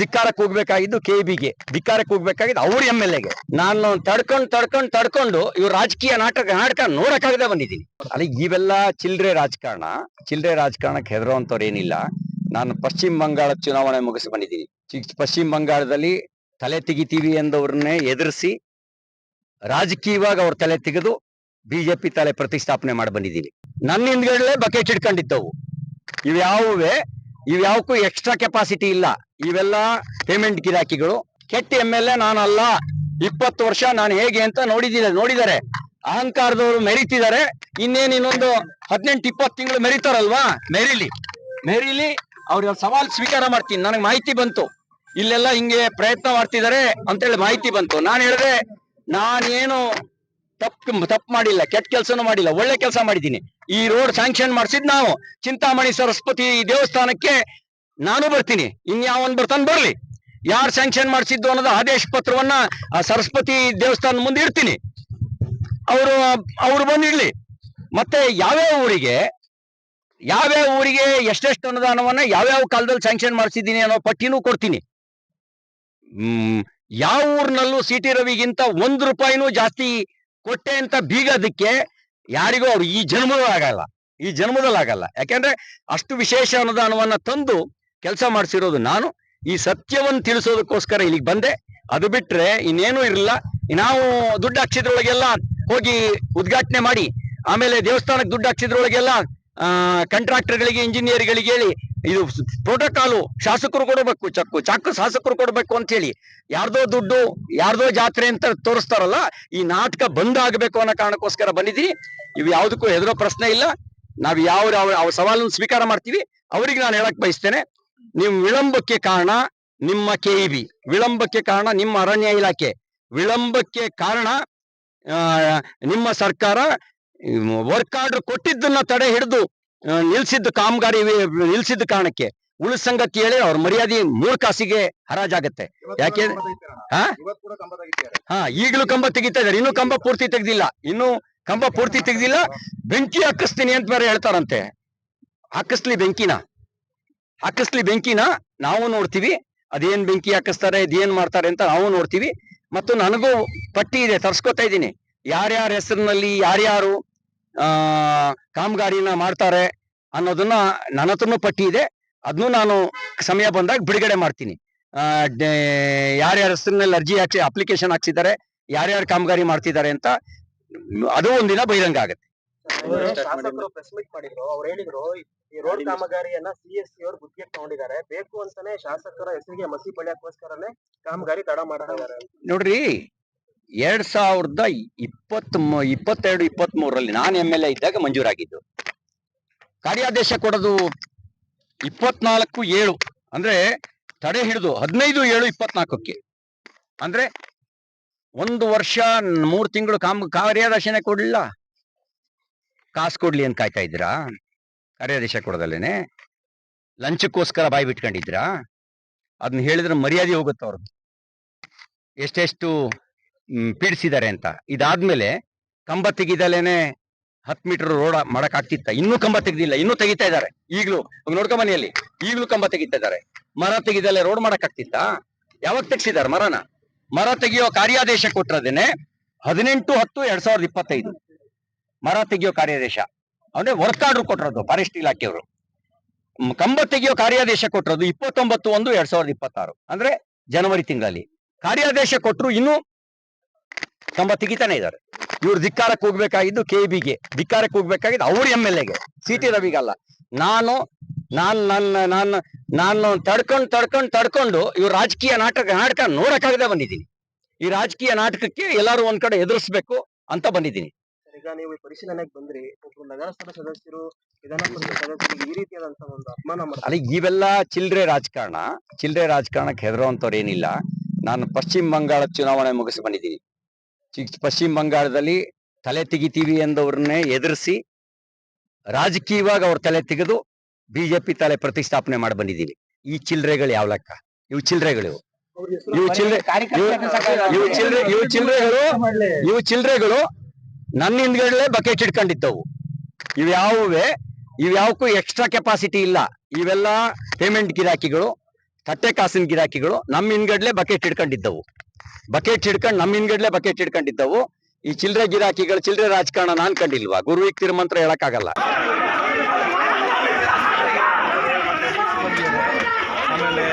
ಧಿಕ್ಕಾರಕ್ಕೆ ಹೋಗ್ಬೇಕಾಗಿದ್ದು KEBಗೆ, ಧಿಕ್ಕಾರಕ್ಕೆ ಹೋಗ್ಬೇಕಾಗಿದ್ದು ಅವ್ರ MLAಗೆ. ನಾನು ತಡ್ಕೊಂಡು ಇವ್ರು ರಾಜಕೀಯ ನಾಟಕ ನೋಡಕ್ಕಾಗದೆ ಬಂದಿದ್ದೀನಿ. ಅಲ್ಲಿ ಇವೆಲ್ಲ ಚಿಲ್ಲರೆ ರಾಜಕಾರಣಕ್ಕೆ ಹೆದರುವಂತವ್ರು ಏನಿಲ್ಲ. ನಾನು ಪಶ್ಚಿಮ ಬಂಗಾಳ ಚುನಾವಣೆ ಮುಗಿಸಿ ಬಂದಿದ್ದೀನಿ. ಪಶ್ಚಿಮ ಬಂಗಾಳದಲ್ಲಿ ತಲೆ ತೆಗಿತೀವಿ ಎಂದವ್ರನ್ನೇ ಎದುರಿಸಿ ರಾಜಕೀಯವಾಗಿ ಅವ್ರ ತಲೆ ತೆಗೆದು BJP ತಲೆ ಪ್ರತಿಷ್ಠಾಪನೆ ಮಾಡಿ ಬಂದಿದ್ದೀನಿ. ನನ್ನ ಹಿಂದ್ಗಡೆ ಬಕೆಟ್ ಇಟ್ಕೊಂಡಿದ್ದವು. ಇವ್ಯಾವಕ್ಕೂ ಎಕ್ಸ್ಟ್ರಾ ಕೆಪಾಸಿಟಿ ಇಲ್ಲ. ಇವೆಲ್ಲ ಪೇಮೆಂಟ್ ಗಿರಾಕಿಗಳು. ಕೆಟ್ಟ MLA ನಾನಲ್ಲ. 20 ವರ್ಷ ನಾನು ಹೇಗೆ ಅಂತ ನೋಡಿದ್ದಾರೆ. ಅಹಂಕಾರದವರು ಮೆರೀತಿದ್ದಾರೆ. ಇನ್ನೊಂದು 18-20 ತಿಂಗಳು ಮೆರೀತಾರಲ್ವಾ, ಮೆರೀಲಿ. ಅವ್ರ ಸವಾಲ್ ಸ್ವೀಕಾರ ಮಾಡ್ತೀನಿ. ನನಗೆ ಮಾಹಿತಿ ಬಂತು ಇಲ್ಲೆಲ್ಲ ಹಿಂಗೆ ಪ್ರಯತ್ನ ಮಾಡ್ತಿದ್ದಾರೆ ಅಂತೇಳಿ ಮಾಹಿತಿ ಬಂತು. ನಾನು ಹೇಳಿದೆ ನಾನೇನು ತಪ್ಪು ಮಾಡಿಲ್ಲ, ಕೆಟ್ಟ ಕೆಲಸನೂ ಮಾಡಿಲ್ಲ, ಒಳ್ಳೆ ಕೆಲಸ ಮಾಡಿದ್ದೀನಿ. ಈ ರೋಡ್ ಸ್ಯಾಂಕ್ಷನ್ ಮಾಡಿಸಿದ್ ನಾವು ಚಿಂತಾಮಣಿ ಸರಸ್ವತಿ ದೇವಸ್ಥಾನಕ್ಕೆ ನಾನು ಬರ್ತೀನಿ. ಇನ್ಯಾವನ್ ಬರ್ಲಿ. ಯಾರು ಸ್ಯಾಂಕ್ಷನ್ ಮಾಡಿಸಿದ್ದು ಅನ್ನೋದು ಆದೇಶ ಪತ್ರವನ್ನ ಆ ಸರಸ್ವತಿ ದೇವಸ್ಥಾನ ಮುಂದೆ ಇಡ್ತೀನಿ. ಅವರು ಬಂದಿಡ್ಲಿ. ಮತ್ತೆ ಯಾವ್ಯಾವ ಊರಿಗೆ ಎಷ್ಟೆಷ್ಟು ಅನುದಾನವನ್ನ ಯಾವ್ಯಾವ ಕಾಲದಲ್ಲಿ ಸ್ಯಾಂಕ್ಷನ್ ಮಾಡಿಸಿದ್ದೀನಿ ಅನ್ನೋ ಪಟ್ಟಿನೂ ಕೊಡ್ತೀನಿ. ಯಾವ ಊರಿನಲ್ಲೂ CT ರವಿಗಿಂತ 1 ರೂಪಾಯಿನೂ ಜಾಸ್ತಿ ಕೊಟ್ಟೆ ಅಂತ ಬೀಗೋದಕ್ಕೆ ಯಾರಿಗೂ ಅವ್ರು ಈ ಜನ್ಮದಲ್ಲಿ ಆಗಲ್ಲ. ಯಾಕೆಂದ್ರೆ ಅಷ್ಟು ವಿಶೇಷ ಅನುದಾನವನ್ನ ತಂದು ಕೆಲಸ ಮಾಡಿಸಿರೋದು ನಾನು. ಈ ಸತ್ಯವನ್ನ ತಿಳಿಸೋದಕ್ಕೋಸ್ಕರ ಇಲ್ಲಿಗೆ ಬಂದೆ. ಅದು ಬಿಟ್ರೆ ಇನ್ನೇನು ಇರಲಿಲ್ಲ. ನಾವು ದುಡ್ಡು ಹಾಕ್ಸಿದ್ರೊಳಗೆಲ್ಲ ಹೋಗಿ ಉದ್ಘಾಟನೆ ಮಾಡಿ, ಆಮೇಲೆ ದೇವಸ್ಥಾನಕ್ಕೆ ದುಡ್ಡು ಹಾಕ್ಸಿದ್ರೊಳಗೆಲ್ಲ ಕಾಂಟ್ರಾಕ್ಟರ್ಗಳಿಗೆ, ಇಂಜಿನಿಯರ್ಗಳಿಗೆ ಹೇಳಿ ಇದು ಪ್ರೋಟೋಕಾಲು ಶಾಸಕರು ಕೊಡಬೇಕು, ಚಾಕು ಶಾಸಕರು ಕೊಡಬೇಕು ಅಂತ ಹೇಳಿ ಯಾರ್ದೋ ದುಡ್ಡು ಯಾರ್ದೋ ಜಾತ್ರೆ ಅಂತ ತೋರಿಸ್ತಾರಲ್ಲ, ಈ ನಾಟಕ ಬಂದ್ ಆಗ್ಬೇಕು ಅನ್ನೋ ಕಾರಣಕ್ಕೋಸ್ಕರ ಬಂದಿದ್ದೀನಿ. ಇವು ಯಾವುದಕ್ಕೂ ಹೆದರೋ ಪ್ರಶ್ನೆ ಇಲ್ಲ. ನಾವು ಅವ್ರ ಸವಾಲನ್ನು ಸ್ವೀಕಾರ ಮಾಡ್ತೀವಿ. ಅವ್ರಿಗೆ ನಾನು ಹೇಳಕ್ ಬಯಸ್ತೇನೆ, ನೀವು ವಿಳಂಬಕ್ಕೆ ಕಾರಣ ನಿಮ್ಮ KEB, ವಿಳಂಬಕ್ಕೆ ಕಾರಣ ನಿಮ್ಮ ಅರಣ್ಯ ಇಲಾಖೆ, ವಿಳಂಬಕ್ಕೆ ಕಾರಣ ನಿಮ್ಮ ಸರ್ಕಾರ ವರ್ಕ್ ಆರ್ಡರ್ ಕೊಟ್ಟಿದ್ದನ್ನ ತಡೆ ಹಿಡಿದು ನಿಲ್ಸಿದ್ದು ಕಾಮಗಾರಿ ನಿಲ್ಸಿದ್ದ ಕಾರಣಕ್ಕೆ ಉಳಿದ ಸಂಗತಿ ಹೇಳಿ ಅವ್ರ ಮರ್ಯಾದೆ 3 ಕಾಸಿಗೆ ಹರಾಜಾಗತ್ತೆ. ಯಾಕೆ ಈಗಲೂ ಕಂಬ ತೆಗಿತಾ ಇದಾರೆ. ಇನ್ನೂ ಕಂಬ ಪೂರ್ತಿ ತೆಗ್ದಿಲ್ಲ. ಬೆಂಕಿ ಹಾಕಿಸ್ತೀನಿ ಅಂತ ಬೇರೆ ಹೇಳ್ತಾರಂತೆ. ಹಾಕಿಸ್ಲಿ ಬೆಂಕಿನ ನಾವು ನೋಡ್ತೀವಿ. ಅದೇನ್ ಬೆಂಕಿ ಹಾಕಿಸ್ತಾರೆ, ಇದೇನ್ ಮಾಡ್ತಾರೆ ಅಂತ ನಾವು ನೋಡ್ತೀವಿ. ಮತ್ತು ನನಗೂ ಪಟ್ಟಿ ಇದೆ, ತರ್ಸ್ಕೊತಾ ಇದ್ದೀನಿ. ಯಾರ್ಯಾರ ಹೆಸರಿನಲ್ಲಿ ಯಾರ್ಯಾರು ಕಾಮಗಾರಿನ ಮಾಡ್ತಾರೆ ಅನ್ನೋದನ್ನ ನನ್ನ ಹತ್ರನೂ ಪಟ್ಟಿ ಇದೆ. ಅದನ್ನು ನಾನು ಸಮಯ ಬಂದಾಗ ಬಿಡುಗಡೆ ಮಾಡ್ತೀನಿ. ಯಾರ್ಯಾರ ಹೆಸರಿನಲ್ಲಿ ಅಪ್ಲಿಕೇಶನ್ ಹಾಕ್ಸಿದ್ದಾರೆ, ಯಾರ್ಯಾರು ಕಾಮಗಾರಿ ಮಾಡ್ತಿದ್ದಾರೆ ಅಂತ ಅದು ಒಂದಿನ ಬಹಿರಂಗ ಆಗುತ್ತೆ. ಶಾಸಕರು ಪ್ರೆಸ್ ಮೀಟ್ ಮಾಡಿದ್ರು. ಅವ್ರು ಹೇಳಿದ್ರು ಈ ರೋಡ್ ಕಾಮಗಾರಿಯನ್ನ CSC ಅವರು ಗುತ್ತಿಗೆ ತಗೊಂಡಿದ್ದಾರೆ, ಬೇಕು ಅಂತಾನೆ ಶಾಸಕರ ಹೆಸರಿಗೆ ಮಸಿ ಬಳಿಯಕ್ಕೋಸ್ಕರನೇ ಕಾಮಗಾರಿ ತಡ ಮಾಡಿದ್ದಾರೆ. ನೋಡ್ರಿ, 2022-23 ನಾನು MLA ಇದ್ದಾಗ ಮಂಜೂರಾಗಿದ್ದು. ಕಾರ್ಯಾದೇಶ ಕೊಡೋದು 24/7 ಅಂದ್ರೆ ತಡೆ ಹಿಡಿದು 15/7/24ಕ್ಕೆ ಅಂದ್ರೆ 1 ವರ್ಷ 3 ತಿಂಗಳು ಕಾರ್ಯಾದೇಶನೇ ಕೊಡ್ಲಿಲ್ಲ. ಕಾಸು ಕೊಡ್ಲಿ ಅಂತ ಕಾಯ್ತಾ ಇದ್ದೀರಾ? ಕಾರ್ಯಾದೇಶ ಕೊಡೋದಲ್ಲೇನೆ ಲಂಚಕ್ಕೋಸ್ಕರ ಬಾಯಿ ಬಿಟ್ಕೊಂಡಿದ್ರಾ? ಅದನ್ನ ಹೇಳಿದ್ರೆ ಮರ್ಯಾದೆ ಹೋಗುತ್ತೆ ಅವ್ರದ್ದು, ಎಷ್ಟೆಷ್ಟು ಪೀಡಿಸಿದ್ದಾರೆ ಅಂತ. ಇದಾದ್ಮೇಲೆ ಕಂಬ ತೆಗಿದಲೇನೆ 10 ಮೀಟರ್ ರೋಡ್ ಮಾಡಕ್ ಆಗ್ತಿತ್ತ? ಇನ್ನೂ ಕಂಬ ತೆಗ್ದಿಲ್ಲ, ಇನ್ನೂ ತೆಗಿತಾ ಇದ್ದಾರೆ. ಈಗಲೂ ನೋಡ್ಕೊ ಮನೆಯಲ್ಲಿ ಈಗಲೂ ಕಂಬ ತೆಗಿತಾ ಇದ್ದಾರೆ. ಮರ ತೆಗಿದಲ್ಲೇ ರೋಡ್ ಮಾಡಕ್ ಆಗ್ತಿತ್ತ? ಯಾವಾಗ ತೆಗ್ಸಿದಾರೆ ಮರ ತೆಗಿಯೋ ಕಾರ್ಯಾದೇಶ ಕೊಟ್ಟಿರೋದೇನೆ 18/10/2025 ಮರ ತೆಗಿಯೋ ಕಾರ್ಯಾದೇಶ. ಅಂದ್ರೆ ವರ್ಕ್ ಆರ್ಡರ್ ಕೊಟ್ಟಿರೋದು ಫಾರೆಸ್ಟ್ ಇಲಾಖೆಯವರು. ಕಂಬ ತೆಗಿಯೋ ಕಾರ್ಯಾದೇಶ ಕೊಟ್ಟಿರೋದು 29/1/2026 ಅಂದ್ರೆ ಜನವರಿ ತಿಂಗಳಲ್ಲಿ. ಕಾರ್ಯಾದೇಶ ಕೊಟ್ಟರು ಇನ್ನೂ ಕಂಬ ತೆಗಿತಾನೆ ಇದ್ದಾರೆ. ಇವ್ರು ಧಿಕ್ಕಾರಕ್ಕೆ ಹೋಗ್ಬೇಕಾಗಿದ್ದು KEBಗೆ, ಧಿಕ್ಕಾರಕ್ಕೆ ಹೋಗ್ಬೇಕಾಗಿದ್ದು ಅವ್ರ MLAಗೆ, CT ರವಿಗಲ್ಲ. ನಾನು ತಡ್ಕೊಂಡು ಇವ್ರು ರಾಜಕೀಯ ನಾಟಕ ನೋಡಕ್ಕಾಗದೆ ಬಂದಿದ್ದೀನಿ. ಈ ರಾಜಕೀಯ ನಾಟಕಕ್ಕೆ ಎಲ್ಲಾರು ಒಂದ್ ಕಡೆ ಎದುರಿಸ್ಬೇಕು ಅಂತ ಬಂದಿದ್ದೀನಿ. ಈಗ ನೀವು ಪರಿಶೀಲನೆಗೆ ಬಂದ್ರಿ, ನಗರಸಭಾ ಸದಸ್ಯರು, ವಿಧಾನ ಪರಿಷತ್ ಸದಸ್ಯರಿಗೆ ಈ ರೀತಿಯಾದಂತಹ ಒಂದು ಅಪಮಾನ ಮಾಡ್ತಾರೆ. ಅಲ್ಲಿ ಇವೆಲ್ಲ ಚಿಲ್ಲರೆ ರಾಜಕಾರಣಕ್ಕೆ ಹೆದರುವಂತವ್ರು ಏನಿಲ್ಲ. ನಾನು ಪಶ್ಚಿಮ ಬಂಗಾಳ ಚುನಾವಣೆ ಮುಗಿಸಿ ಬಂದಿದ್ದೀನಿ. ಪಶ್ಚಿಮ ಬಂಗಾಳದಲ್ಲಿ ತಲೆ ತೆಗಿತೀವಿ ಎಂದವ್ರನ್ನೇ ಎದುರಿಸಿ ರಾಜಕೀಯವಾಗಿ ಅವ್ರ ತಲೆ ತೆಗೆದು BJP ತಲೆ ಪ್ರತಿಷ್ಠಾಪನೆ ಮಾಡಿ ಬಂದಿದ್ದೀನಿ. ಈ ಚಿಲ್ಲರೆಗಳು ಯಾವ ಲೆಕ್ಕ? ಇವು ಚಿಲ್ಲರೆಗಳು ನನ್ನ ಹಿಂದ್ಗಡೆ ಬಕೆಟ್ ಇಟ್ಕೊಂಡಿದ್ದವು. ಇವ್ಯಾವಕ್ಕೂ ಎಕ್ಸ್ಟ್ರಾ ಕೆಪಾಸಿಟಿ ಇಲ್ಲ. ಇವೆಲ್ಲ ಪೇಮೆಂಟ್ ಗಿರಾಕಿಗಳು. ತಟ್ಟೆ ಕಾಸಿನ ಗಿರಾಕಿಗಳು ನಮ್ಮ ಹಿಂದ್ಗಡ್ಲೆ ಬಕೆಟ್ ಹಿಡ್ಕೊಂಡಿದ್ದವು, ನಮ್ಮ ಹಿಂದ್ಗಡ್ಲೆ ಬಕೆಟ್ ಹಿಡ್ಕೊಂಡಿದ್ದವು. ಈ ಚಿಲ್ಲರೆ ಗಿರಾಕಿಗಳು ಚಿಲ್ಲರೆ ರಾಜಕಾರಣ ನಾನ್ ಕಂಡಿಲ್ವಾ? ಗುರುವಿಗೆ ತಿರುಮಂತ್ರ ಹೇಳಕ್ಕಾಗಲ್ಲ. ಆಮೇಲೆ